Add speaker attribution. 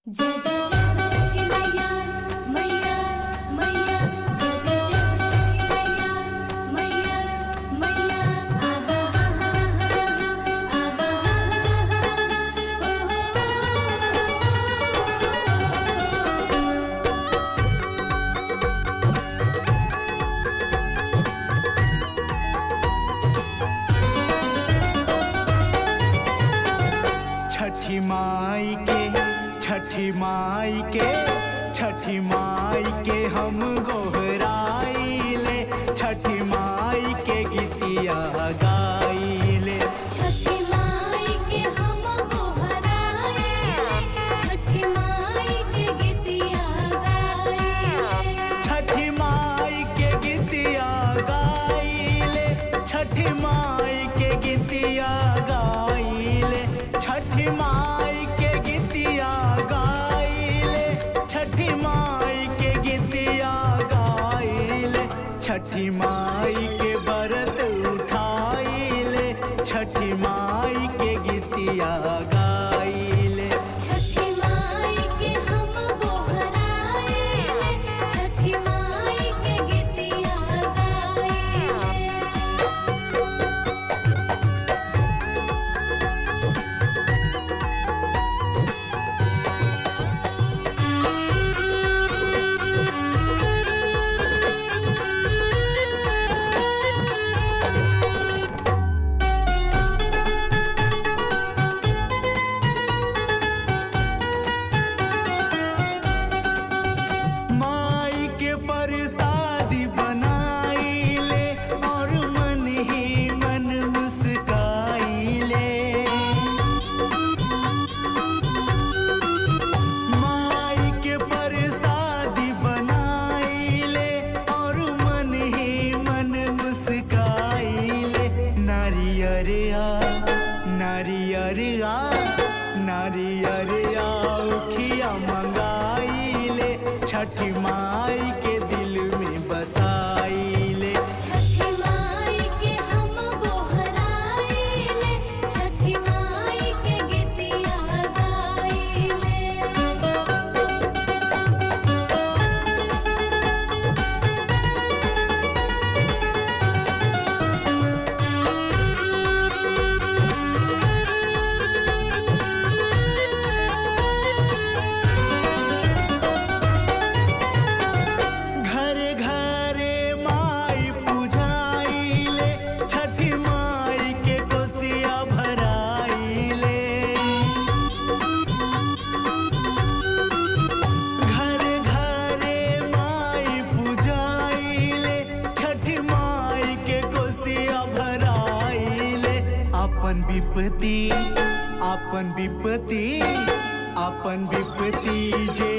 Speaker 1: जय जय जय हो छठी मैया मैया मैया जय जय जय हो छठी मैया मैया मैया आहा हा हा हा आहा
Speaker 2: छठी माई के छठी माई के हम गोहराइले, छठी माई के गीतिया गाइले।
Speaker 1: छठी माई के हम गोहराइले, छठी माई के गीतिया गाइले।
Speaker 2: छठी माई के गीतिया गाइले, छठी माई के गीतिया गाइले। छठी माई के गीतिया गाइले, छठी माई के गीतिया गाइले। छठी माई के व्रत उठाइले, छठी माई के गीतिया गाइले।
Speaker 1: छठी माई के हम गोहराइले, छठी माई के गीतिया गाइले।
Speaker 2: माई के प्रसादी बनाइले और मन ही मन मुस्काइले। माई के प्रसादी बनाइले और मन ही मन मुस्काइले। नारियरिया नारियरिया नारियरिया उखिया मंगाइले, छठी माई के दिल में बसाइले।
Speaker 1: छठी माई के हम गोहराइले, छठी माई के गीतिया गाइले।
Speaker 2: घरे घरे माई पूजाइले, छठी माई के कोसिया भराइले। घरे घरे माई पूजाइले, छठी माई के कोसिया भराइले। अपन विपत्ति अपन विपत्ति जे